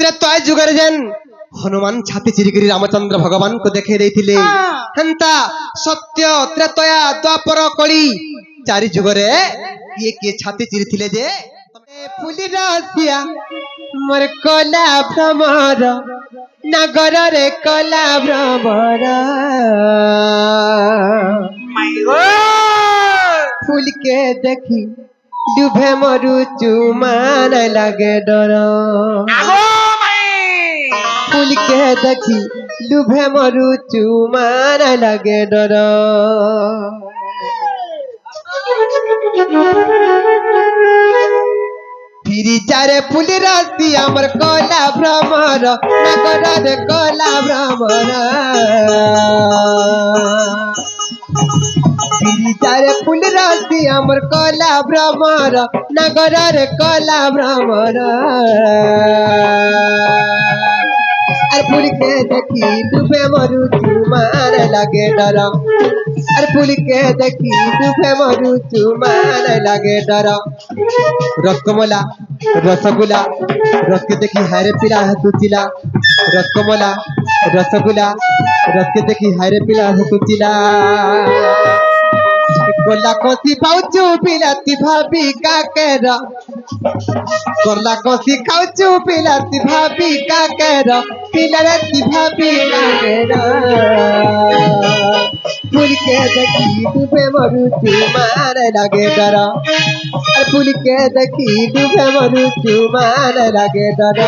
त्रेतय जुगर जेन हनुमान छाती चिरिकरी रामचंद्र भगवान को देखे देथिले हंता सत्य त्रेतया द्वापर कली चारि जुगरे ये के छाती चिरिथिले जे फुली रसिया मोर कला भ्रमर नगर रे कला भ्रमर फूल के देखी डूबे मरु चुमान लगे डर फूल के देखी डूबे मरु चुमान लगे डर फिरी चारे फूल राशि अमर कला भ्रमर नगर रे कला भ्रमर फिरी चारे फूल राशि अमर कला भ्रमर नगर रे कला भ्रमर अरे फूल के देखी डूबे मरु चुमान लगे डर अरे फूल के देखी डूबे मरु चुमान लगे डर रसकमला रसगुल्ला रस के देखी हारे पिला है तुचिला रसकमला रसगुल्ला रस के देखी हारे पिला है तुचिला गोला कोसी पाउचू पिलाती भाभी का केरा गोला कोसी खाउचू पिलाती भाभी का केरा पिलाती भाभी का केरा फूल के देखी डूबे मरु चुमान लगे डर फूल के देखी डूबे मरु चुमान लगे डर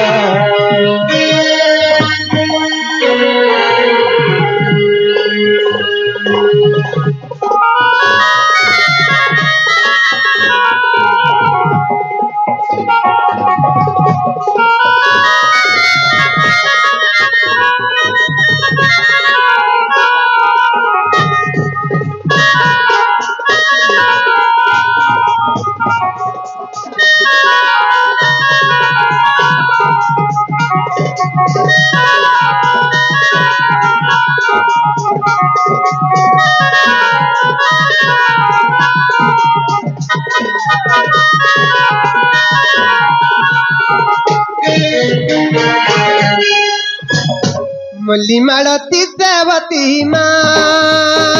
मल्ली मालती देवती माँ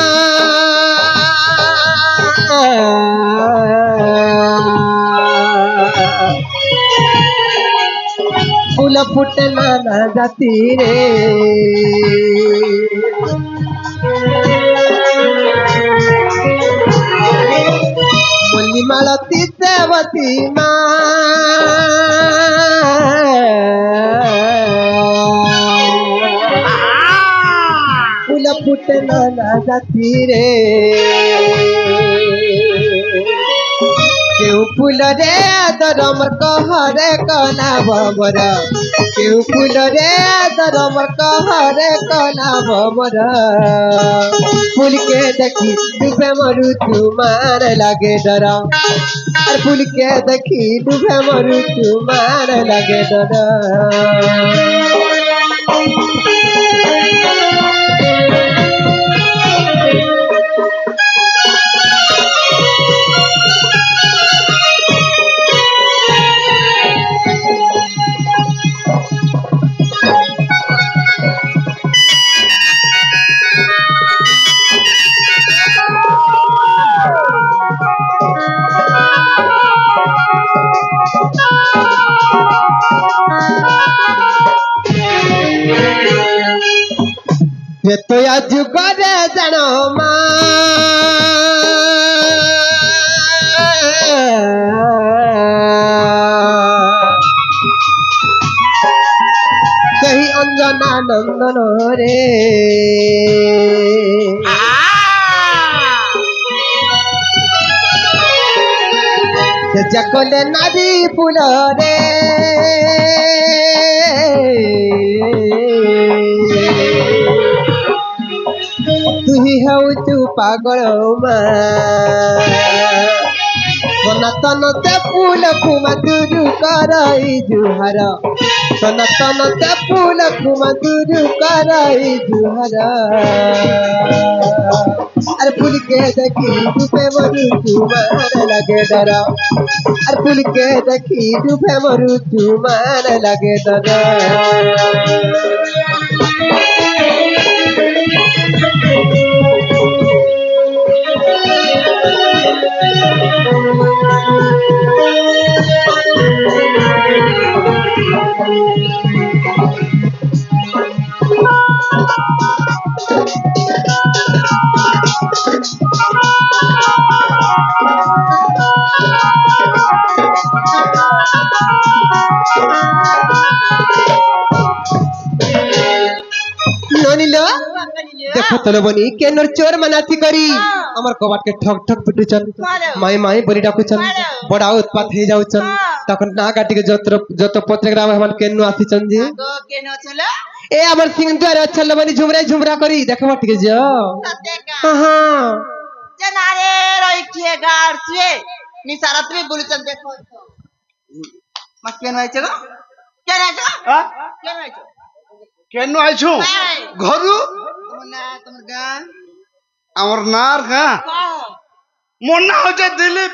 फूल फुटना ना जाती रे मल्ली मालती देवती माँ फुटना ना जाती रे केहू फूल रे दरम कहरे कला भमर केहू फूल रे दरम कहरे कला भमर फूल के देखी डूबे मरु चुमान लगे डर फूल के देखी डूबे मरु चुमान लगे डर तो आज करे जानो माँ कहीं अंजना नंदन रे जकले नारी फूल रे तुही हऊ तू पागल ସନାତନତେ ଫୁଲକୁ ମଧୁରୁ କରାଇ ଜୁହାର ସନାତନତେ ଫୁଲକୁ ମଧୁରୁ କରାଇ ଜୁହାର अरे फूल के देखी डूबे मरु चुमान लगे डरा अरे फूल के देखी डूबे मरु चुमान लगे डरा ननिलो देखो तलो बनी केनर चोर मनाती करी हमर कबाट के ठक ठक पिटुचन माई माई बोली डाकुचन बड़ा उत्पात हे जाउचन तखन ना काटी के जत पत्रग्राम हमन केनु आसीचन जी केनो चलो ए हमर सिंह द्वार अच्छा बनी झुमरा झुमरा करी देखो ठीक जो हां हां जनारे रही के गार से निसारत में बोलचन देखो मा केनो आइ चलो केनो आइ हां केनो आइ केनु आइछु घरु तुमर गान আমার নার গাঁ कहो মোর না হচ্ছে দিলীপ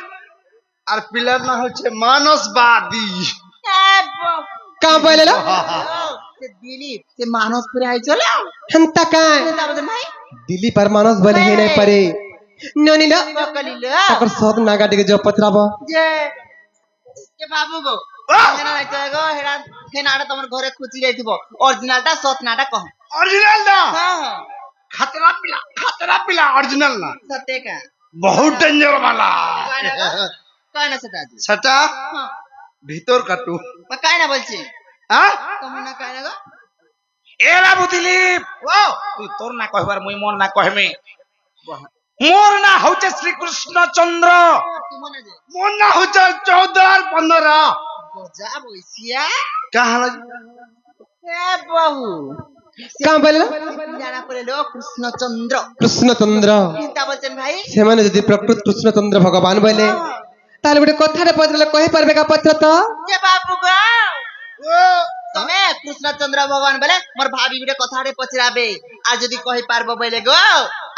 আর পিলার না হচ্ছে মানসবাদী कहां पहले लो से दिलीप से मानसपुर आइ चलो हंता का ता बदन भाई दिल्ली पर मानस बने ही नहीं परे ननिलो कलिलो तकर सब ना काटी के जो पत्राबो जे के बाबू गो केना आइ चलो हेरा केनाडा तमर घरे खुची जाइथिबो ओरिजिनलटा सतनाटा कहो অরিজিনাল না हां खतरा पिला অরিজিনাল না सत्य का बहुत डेंजर वाला कहना सेटा जी সেটা हां ভিতর কাটু कहना बोलছি হ্যাঁ तुमना कहना गो এরা বুদিলীপ ও তুই তোর না কইবার মুই মন না কইমে মোর না হচ্ছে শ্রীকৃষ্ণচন্দ্র तुमना जे মোর না হচ্ছে 14 আর 15 गजा बोइसिया কাহালা ए बहू कहां पहले लो जाना पड़े लो कृष्णचंद्र कृष्णचंद्र चिंता बचन भाई सेमाने यदि प्रकृत कृष्णचंद्र भगवान बोले ताले गोटे कथारे पत्र कहि परबे का पत्र तो जे बाबू गो ও तमे कृष्णचंद्र भगवान बोले मोर भाभी बिटे कथारे पचराबे आ जदी कहि पारबो बोले गो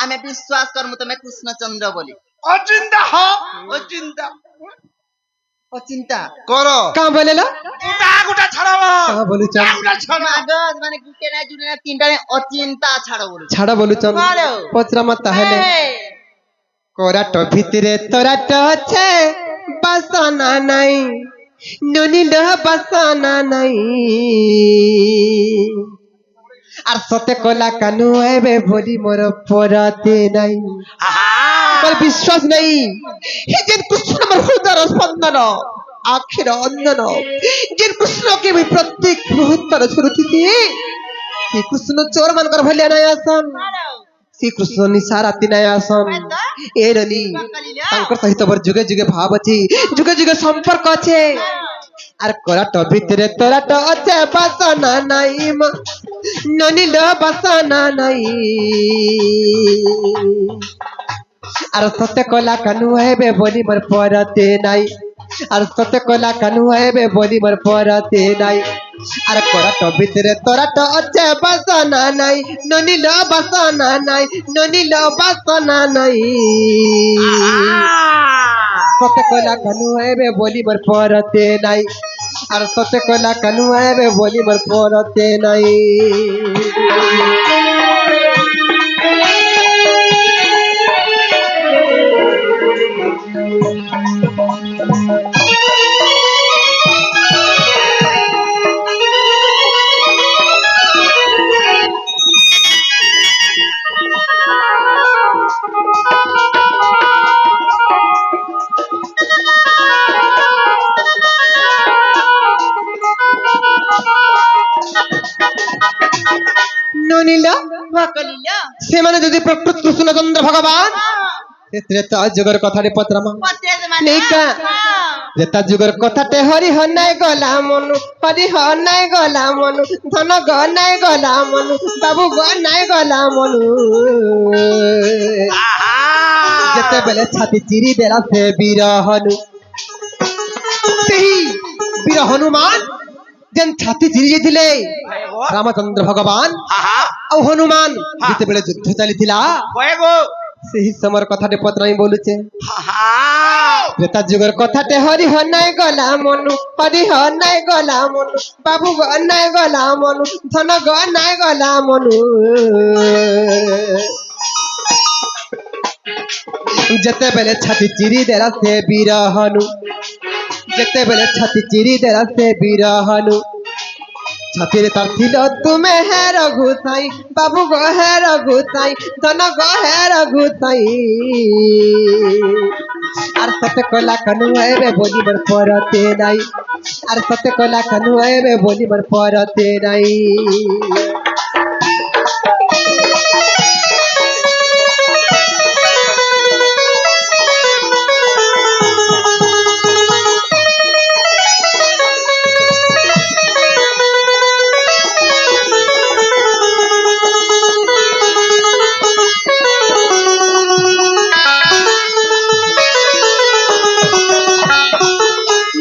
आमे विश्वास करमु तमे कृष्णचंद्र बोली অচিন্তা হ অচিন্তা ओ चिंता করো कहां बोले लो গোটা গোটা ছড়াবো कहां बोलू चल গোটা ছড়াবো मागज माने गुटे ना जुटे ना तीनटा ने अचिंता छाड़ो बोलू छाड़ा बोलू चल बोलो। पत्र मत ताहले कोराट भितरे तोराट छे बसना नहीं ननिलो बसना नहीं আর সতে কলা কানু আইবে বলি মোর পরাতে নাই আমার বিশ্বাস নাই হে যেন কৃষ্ণ আমার হৃদয়ের স্পন্দন আখির অন্দন যেন কৃষ্ণকে আমি প্রত্যেক মুহূর্তর শুরুতে শ্রী কৃষ্ণ চোর মানকর ভলিয়া নাই আসন শ্রী কৃষ্ণ নিশা রাতি নাই আসন এ রনি তাঙ্কর সহিত বর যুগে যুগে ভাব আছে যুগে যুগে সম্পর্ক আছে আর কোরাট ভিতরে তোরাট আছে বাসনা নাই ননিলো বাসনা নাই আর সতে কলা কানু হেবে বলি মোর পরতে নাই আর সতে কলা কানু হেবে বলি মোর পরতে নাই আর কোরাট ভিতরে তোরাট আছে বাসনা নাই ননিলো বাসনা নাই ননিলো বাসনা নাই সতে কলা কানু হেবে বলি মোর পরতে নাই আর সতে কলা কানু হেবে বলি মোর পরতে নাই ননিলো कलिलो সেমানে যদি প্রকৃত কৃষ্ণচন্দ্র ভগবান ত্রেতা যুগের কথাটি পত্রমা पत्ते से माने नहीं का ত্রেতা যুগের কথাতে হরি হনাই গলা মনু হরি হনাই গলা মনু ধন গনাই গলা মনু বাবু গনাই গলা মনু যেতে বেলে ছাতি চিরি দেলা সে বিরহনু ସେହି ବୀର ହନୁମାନ ଯେନ୍ ଛାତି ଚିରି ଯାଇଥିଲେ ରାମଚନ୍ଦ୍ର ଭଗବାନ ଆହା ଆଉ ହନୁମାନ ଯେତେବେଳେ ଯୁଦ୍ଧ ଚାଲିଥିଲା କହେ ଗୋ ସେହି ସମୟର କଥାଟେ ପତ୍ରାଇ ବୋଲୁଛେ ଆହା ତ୍ରେତା ଯୁଗର କଥାଟେ ହରି ହନାଇ ଗଲା ମନୁ ହରି ହନାଇ ଗଲା ମନୁ ବାବୁ ଗନାଇ ଗଲା ମନୁ ଧନ ଗନାଇ ଗଲା ମନୁ ଯେତେବେଳେ ଛାତି ଚିରି ଦେଲା ସେ ବୀର ହନୁ ଯେତେବେଳେ ଛାତି ଚିରି ଦେଲା ସେ ବୀର ହନୁ ଛାତିରେ ତାର ଥିଲ ତୁମେ ହେ ରଘୁସାଇ ବାବୁ ଗো হে রঘুসাই ধন গো হে রঘুসাই আর সতে কলা কানু এবে বলি মোর পরতে নাই আর সতে কলা কানু এবে বলি মোর পরতে নাই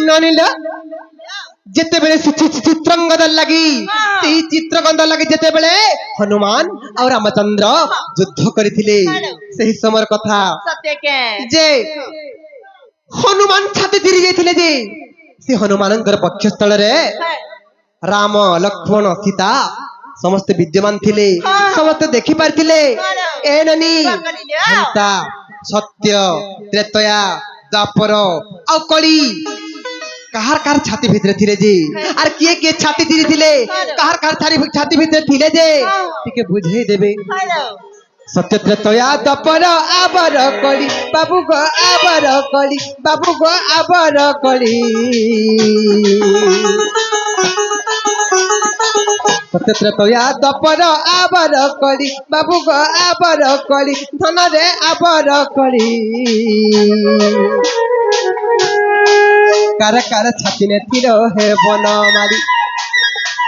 ନନିଲ ଯେତେବେଳେ ଚିତ୍ରଙ୍ଗଦ ଲାଗି ସେଇ ଚିତ୍ରଗନ୍ଧ ଲାଗି ଯେତେବେଳେ ହନୁମାନ ଆଉ ରାମଚନ୍ଦ୍ର ଯୁଦ୍ଧ କରିଥିଲେ ସେହି ସମୟର କଥା सत्य के ଯେ ହନୁମାନ ଛାତି ଚିରି ଯାଇଥିଲେ ଯେ ସେ ହନୁମାନଙ୍କର ପକ୍ଷସ୍ଥଳରେ ରାମ ଲକ୍ଷ୍ମଣ ସୀତା ସମସ୍ତେ ବିଦ୍ୟମାନ ଥିଲେ ସମସ୍ତେ ଦେଖି ପାରିଥିଲେ ଏ ନନି ହନ୍ତା ସତ୍ୟ ତ୍ରେତୟା ଦ୍ୱାପର ଆଉ କଳି কাহার কাহার ছাতি ভিতরে থিলে যে আর কে কে ছাতি চিরি থিলে কাহার কাহার ছাতি ভিতরে থিলে যে টিকে বুঝাই দেবে সত্য ত্রেতয়া দ্বাপর আবর কলি বাবু গো আবর কলি বাবু গো আবর কলি সত্য ত্রেতয়া দ্বাপর আবর কলি বাবু গো আবর কলি ধন রে আবর কলি কার কার ছাতি নে ছিল হে বনমালী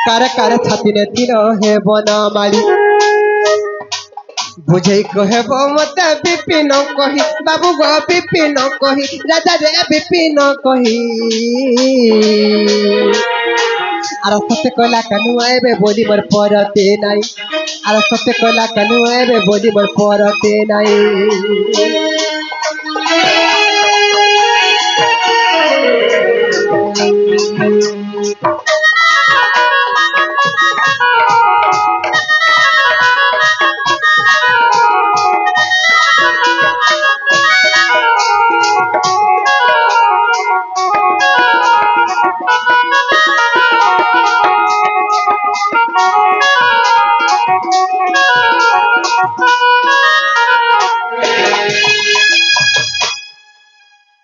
কার কার ছাতি নে ছিল হে বনমালী বুঝাই কহেব মতে বিপিন কহি বাবু গো বিপিন কহি রাজা রে বিপিন কহি আর সতে কলা কানু আইবে বলি মোর পরতে নাই আর সতে কলা কানু আইবে বলি মোর পরতে নাই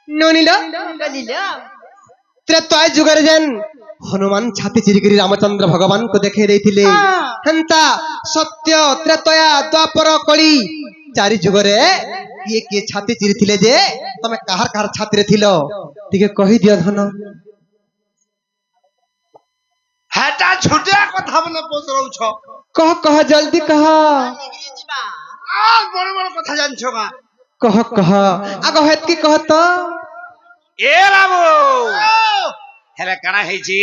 ননিল ত্রেতয়া যুগরে যেন হনুমান ছাতি চিরিকিরি রামচন্দ্র ভগবান কো দেখে দেইଥିଲେ হেন্তা সত্য ত্রেতয়া দ্বাপর কলি চারি যুগরে কিଏ କିଏ ଛାତି ଚିରିଥିଲେ ଯେ ତମେ କାହାର କାହାର ଛାତିରେ ଥିଲ ଟିକେ କହିଦିଅ ଧନ হেটা ছুটিয়া কথা বলে পচরাউছ কহ জলদি কহ আর বড় বড় কথা জানছো না কহ আগ হেতকি কহ তো এ বাবু হেলে কানা হইছি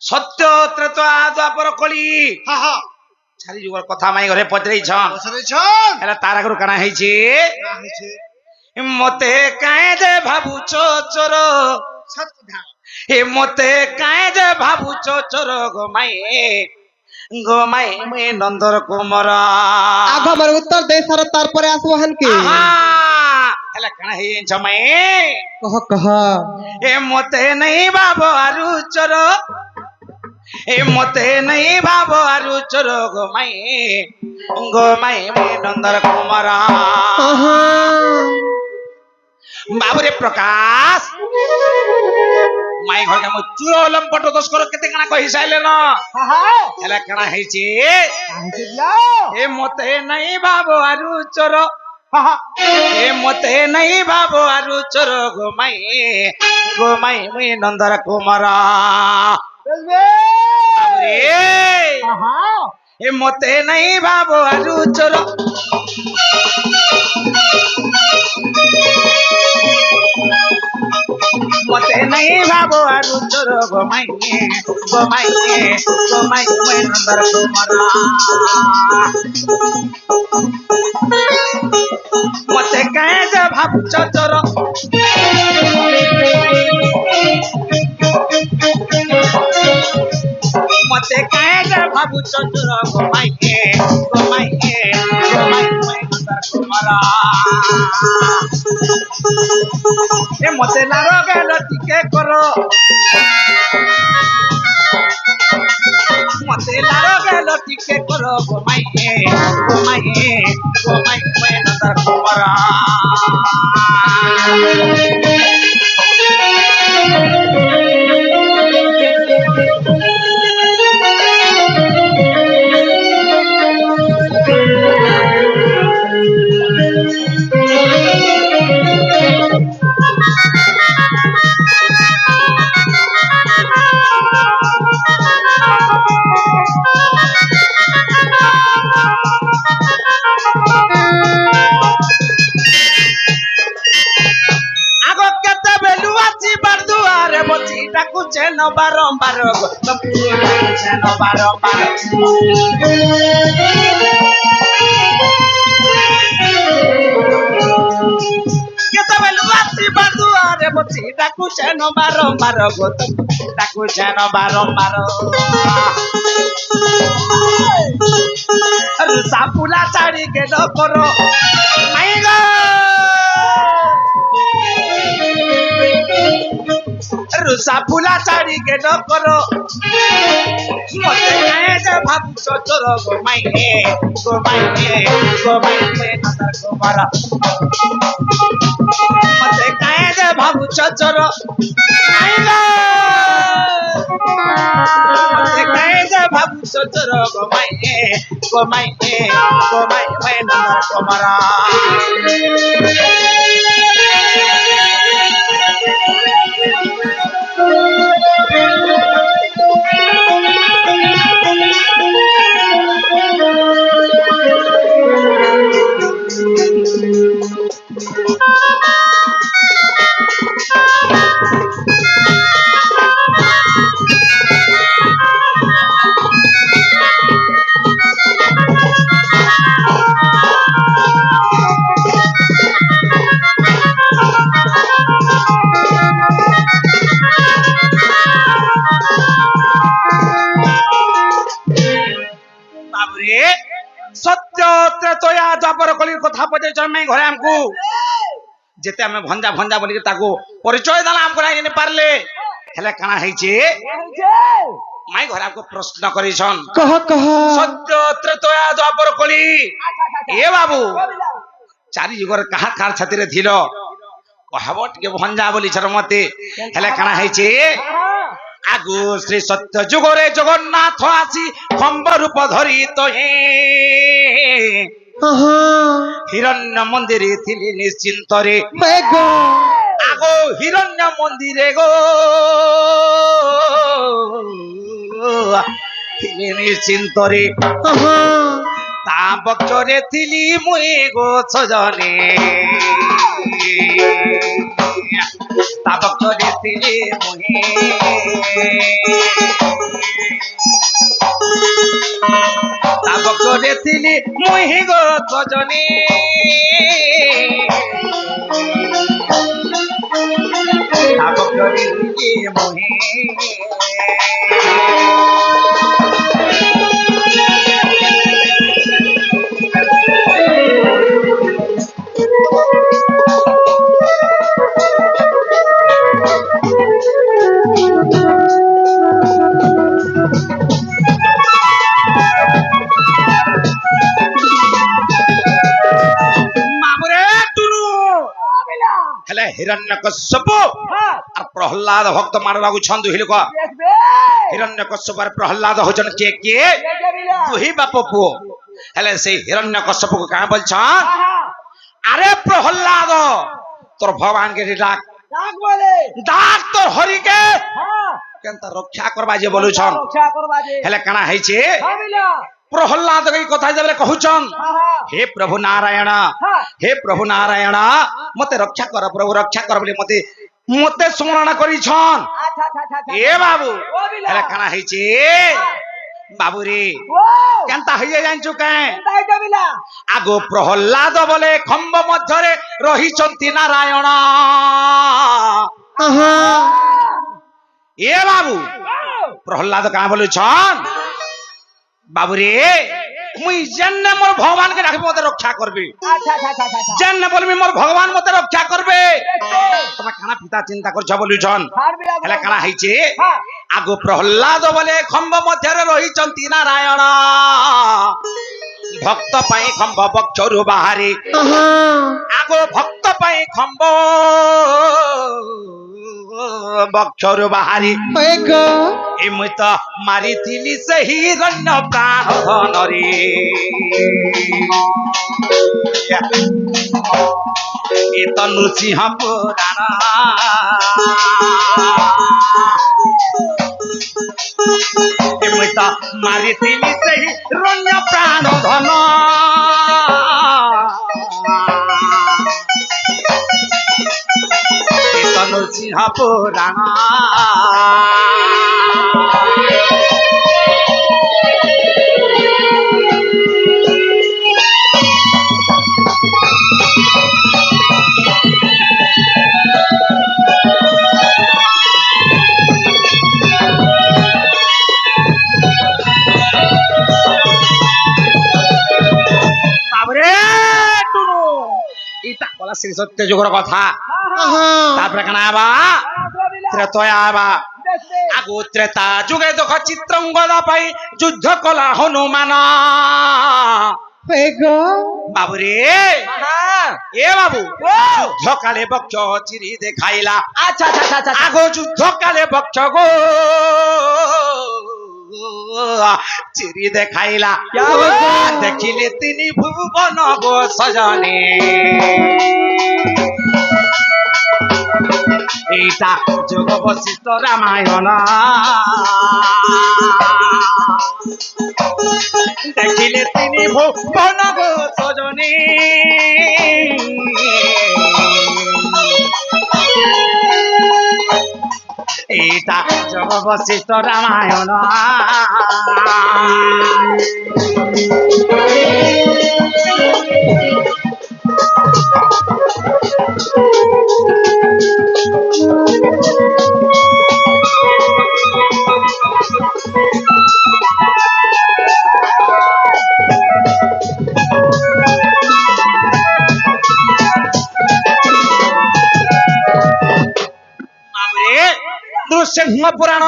সত্য ত্রেতয়া দ্বাপর কলি হা হা চারি যুগর কথা মাই ঘরে পচরাইছন হেলে তার আগর কানা হইছি মতে কায়ে যে ভাবুছ চোর এ মতে কায়ে যে ভাবুছ চোর গোমাই মে নন্দর কুমার আগ আমার উত্তর দে সার তারপরে আসবো হানকি হেলে কানা হইছ মাই কহ এ মতে নাই বাবু আরু চোর এ মতে নাই ভাবো আরু চোর গোমাই মে নন্দর কুমার বাবুরে প্রকাশ মাই ঘরকে মু চুর লম্পট দোষ কর কেতে কানা কই সাইলে ন হেলা কানা হইছে এ মতে নাই ভাবো আরু চোর এ মতে নাই ভাবো আরু চোর গোমাই মে নন্দর কুমার এ মতে নাই ভাবো আরু চোর নাই ভাবো আর চোর গোমাইয়ে গোমাইয়ে গোমাইয়ে নন্দর কুমারা মতে কায়ে যে ভাবছ চোর মতে কায়ে যে ভাবছ চোর গোমাইয়ে গোমাইয়ে গোমাইয়ে নন্দর কুমারা এ মতে লাগ গেল টিকে করো মতে লাগ গেল টিকে করো গোমাইয়ে গোমাইয়ে গোমাইয়ে নন্দর কুমারা আগো কেতে বেলু আছি বারদুয়ারে বসি ডাকুছে ন বারম্বার ডাকুছে ন বারম্বার কেতে বেলু আছি বারদুয়ারে বসি ডাকুছে ন বারম্বার ডাকুছে ন বারম্বার সাপুলা চাড়ি গেল করো মাই গো রুসা ফুলা চাড়ি গেল করো মতে কায়ে যে ভাবছ চোর গোমাইয়ে গোমাইয়ে গোমাইয়ে নন্দর কুমারা মতে কায়ে যে ভাবছ চোর মতে কায়ে যে ভাবছ চোর গোমাইয়ে গোমাইয়ে গোমাইয়ে নন্দর কুমারা বাবুরে সত্য ত্রেতয়া দ্বাপর কলির কথা পচাইছ মাই ঘরে আমকু যেতে আমি ভঞ্জা ভঞ্জা বলি তাকু পরিচয় দালাম করাই নি পারলে হেলে কানা হইছে মাই ঘরে আমকু প্রশ্ন করিছন কহ কহ সত্য ত্রেতয়া দ্বাপর কলি এ বাবু চারি যুগর কাহা কার ছাতিরে থিল কহব টিকে ভঞ্জা বলিছর মতে হেলে কানা হইছে আগু শ্রী সত্য যুগরে জগন্নাথ আসি খম্ব রূপ ধরি তো হে হিরণ্য মন্দিরে থিলি নিশ্চিন্তরে গো আগো হিরণ্য মন্দিরে গো থিলি নিশ্চিন্তরে তা বক্ষরে থিলি মুই গো ছজনে তা বক্ষরে থিলি মুই তা বক্ষরে থিলি মুই গো ছজনে তা বক্ষরে থিলি মুই हेले हिरण्यकश्यप और प्रहलाद भक्त मार लागू छंदु हिल को हिरण्यकश्यप और प्रहलाद होजन के दुही बाप पुओ हेले से हिरण्यकश्यप को का बोल छ अरे प्रहलाद तोर भगवान के डाक डाक तो हरि के केनता रक्षा करबा जे बोलु छन हेले कना है छे प्रहलाद के कथा जबले कहउछन हे प्रभु नारायण मते रक्षा कर प्रभु रक्षा कर बोले मते মতে স্মরণ করিছন আচ্ছা আচ্ছা আচ্ছা আচ্ছা। এ বাবু ও বিলা। হেলে কানা হইছে বাবু রে ও কেনতা হইয়া জানছু কেন তাই তো বিলা। আগ প্রহ্লাদ বলে খম্ব মধ্যরে রহিছন্তি নারায়ণ আহা এ বাবু ও প্রহ্লাদ কাঁ বলুছন বাবু রে মুই জেনে মোর ভগবান কে রাখবি মতে রক্ষা করবি আচ্ছা আচ্ছা আচ্ছা আচ্ছা। জেনে বলবি মোর ভগবান মতে রক্ষা করবে দেখতে। তোমার কানা পিতা চিন্তা করছ বলুছন হার বিলা হেলে কানা হইছে হ্যাঁ। আগ প্রহ্লাদ বলে খম্ব মধ্যরে রহিছন্তি নারায়ণ ভক্ত পাই খম্ব বক্ষরু বাহারে আহা আগ ভক্ত পাই খম্ব বক্ষরু বাহারে হয়ে গো এমই তো মারিଥିଲି ସେହି ରଣ୍ୟ ପ୍ରାଣ ଧନରେ ଏ ତ ନୃସିଂହ ପୁରାଣ ଏମଇ ତ ମାରିଥିଲି ସେହି ରଣ୍ୟ ପ୍ରାଣ ଧନ ଏ ତ ନୃସିଂହ ପୁରାଣ তারপরে টুনু এটা কলা শ্রী সত্য যুগর কথা আহা তারপরে কেন আবা ত্রেতয়া আবা দেখতে। আগু ত্রেতা যুগে দেখ চিত্রঙ্গদা পাই যুদ্ধ কলা হনুমান হয়ে গো বাবুরে হ্যাঁ। এ বাবু ও যুদ্ধ কালে বক্ষ চিরি দেখাইলা আচ্ছা আচ্ছা আচ্ছা আচ্ছা। আগো যুদ্ধ কালে বক্ষ গো চিরি দেখাইলা দেখিলে তিনি ভুবন গো সজনে এইটা যোগ বশিষ্ঠ রামায়ণ দেখিলে তিনি ভুবন গো সজনে এইটা যোগ বশিষ্ঠ রামায়ণ নৃসিংহ পুরাণ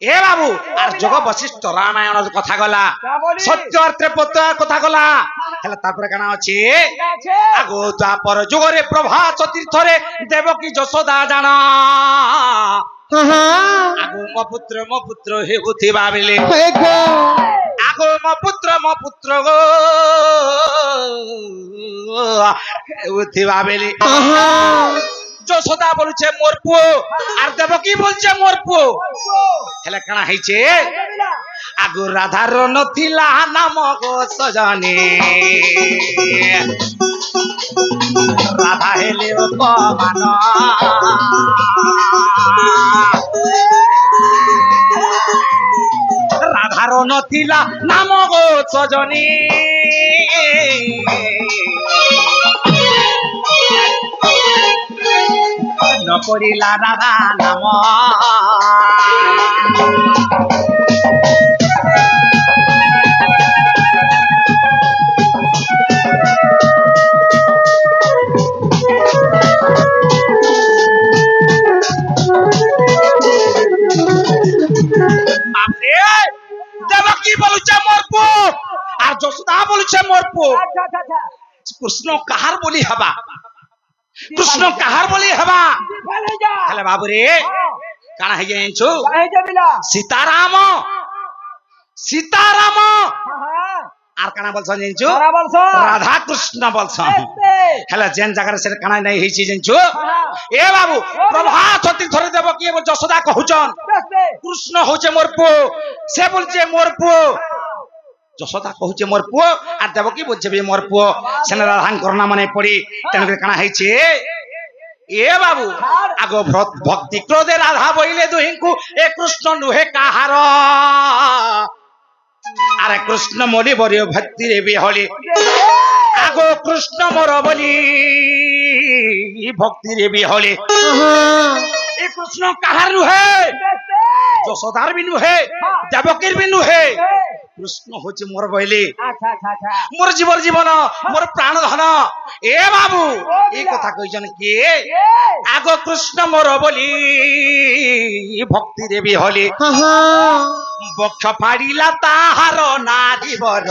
এ বাবু আর যোগ বশিষ্ঠ রামায়ণ কথা গলা সত্য অর্থে প্রত্যয় কথা গলা হেলে তারপরে কেন আছে আছে। আগো দ্বাপর যুগরে প্রভাস তীর্থরে দেবকী যশোদা জানা আহা আগো মো পুত্র হেউথিবা বেলে হয়ে গো আগো মো পুত্র গো হেউথিবা বেলে আহা যশোদা বলছে মোর পুও আর দেবকী বলছে মোর পুও হেলে কানা হইছে আগু রাধার নথিলা নাম গো সজনে রাধা হেলে অপমান রাধার নথিলা নাম গো সজনে নকরিলা রাধা নাম দেবকী বলছে মোর পো আর যশোদা বলছে মোর পো আচ্ছা আচ্ছা আচ্ছা। কৃষ্ণ কাহার বলি হবা কৃষ্ণ কাহার বলি হবা ভালো যা। হেলে বাবুরে কানা হয়ে যাইছো ভালো যা বিলা। সীতারাম সীতারাম হ্যাঁ। আর কানা বলছন জানছো তারা বলছো। রাধা কৃষ্ণ বলছন দেখতে। হেলে যেন জায়গায় সেটা কানা নাই হইছি জানছো হ্যাঁ। এ বাবু প্রভাত ধরে দেব কি যশোদা কহুচন দেখতে। কৃষ্ণ হচ্ছে মোর পুও সে বলছে মোর পুও যশোদা কହୁছে মোর পুও আর দেবকী বলছে মোর পুও সেনে রাধাঙ্কর নাম মনে পড়ি তেণুকরি কানা হইছে এ বাবু আগ ভক্তি ক্রোধে রাধা বইলে দুহিঙ্কু এ কৃষ্ণ নুহে কাহার আরে কৃষ্ণ মরি বরি ভক্তি রে বিহলে আগ কৃষ্ণ মর বলি ভক্তি রে বিহলে এ কৃষ্ণ কাহার নুহে যশোদার বি নুহে দেবকীর বি নুহে কৃষ্ণ হচ্ছে মোর বইলে আচ্ছা আচ্ছা আচ্ছা মোর জীবন মোর প্রাণ ধন এ বাবু এই কথা কইছেন কি আগ কৃষ্ণ মোর বলি ভক্তি রে বিহলে বক্ষ ফাড়িলা তাহার নারীবর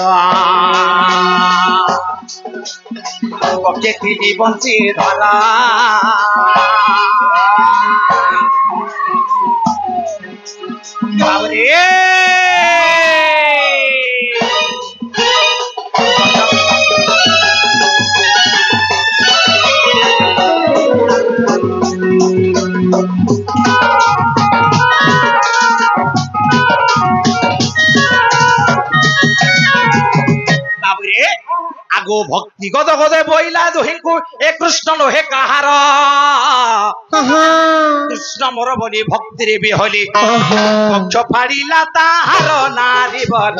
বকে তিনি বঞ্চি ধরা বাবরে আগো ভক্তি গদ গদে বইলা দুহিঙ্কু এ কৃষ্ণ নহে কাহার কৃষ্ণ মোর বলি ভক্তি রে বিহলি বক্ষ ফাড়িলা তাহার নারীবর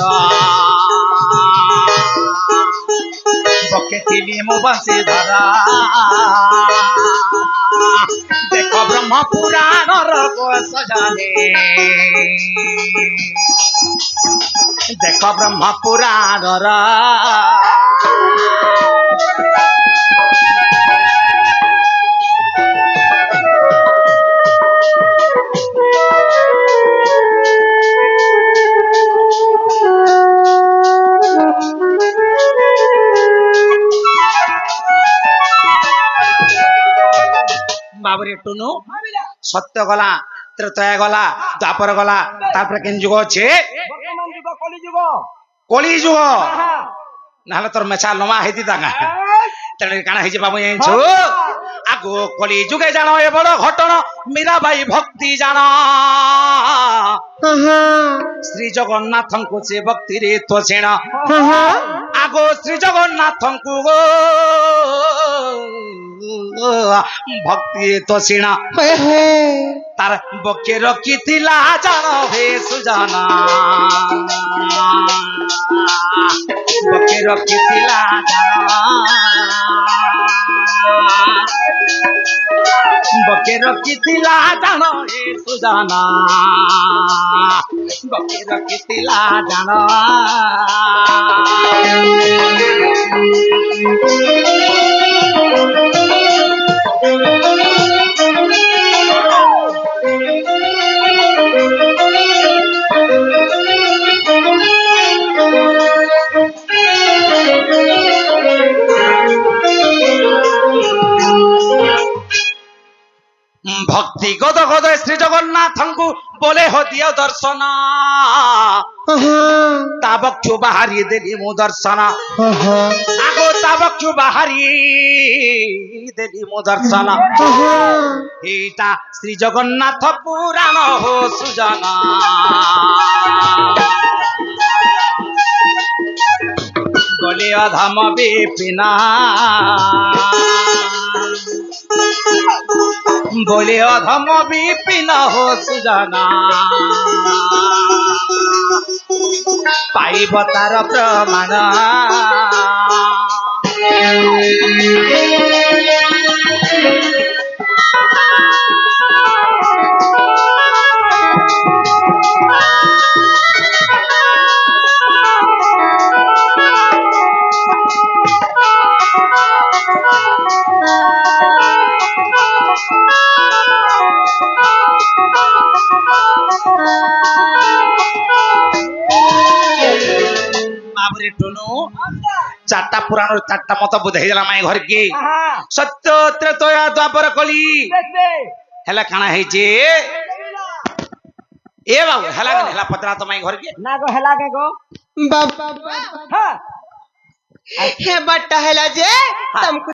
বকে তিনি মো বাঁচি ধরা দেখ ব্রহ্ম পুরাণর কোষ জানে দেখ ব্রহ্ম পুরাণর বাবরে টুনু সত্য গলা ত্রেতয়া গলা দ্বাপর গলা তারপরে কেন যুগ আছে বর্তমান যুগ কলি যুগ কলি যুগ আহা নাহলে তোর মেচা লমা হেতি দাঙ্গা তেণু কাଣା হয়েছে বাবু জানিছু আগো কলি যুগে জান এ বড় ঘটনা মীরাবাই ভক্তি জান শ্রী জগন্নাথଙ୍କୁ ସେ ଭକ୍ତିରେ ତୋଷେଣ আগো শ্রী জগন্নাথଙ୍କୁ ଭକ୍ତିରେ ତୋଷେଣ ତାର ବକେ ରଖିଥିଲା ଜାଣ ହେ ସୁଜାନା ବକେ ରଖିଥିଲା ଜାଣ বকে রখিলা জান হে সুজানা বকে রখিলা জান ভক্তি গদ গদ শ্রী জগন্নাথଙ୍କୁ বলে হ দিও দর্শন তা বক্ষু বাহারি দেলি মু দর্শন আগো তা বক্ষু বাহারি দেলি মু দর্শন এইটা শ্রী জগন্নাথ পুরাণ হো সুজনা বলে অধম বিপিনা বলে অধম বিপিন হো সুজনা পাইব তার প্রমাণ বাবরে টুনু চারটা পুরাণ চারটা মত বুঝাই দিলাম মাই ঘর কি আহা সত্য ত্রেতয়া দ্বাপর কলি দেখবে হেলা কাଣା ହେଇଛି এ বাবু হেলা কেন হেলা পতরা তো মাই ঘর কি না গো হেলা কে গো বাবা হ্যাঁ हे बट्टा हेला जे तुमको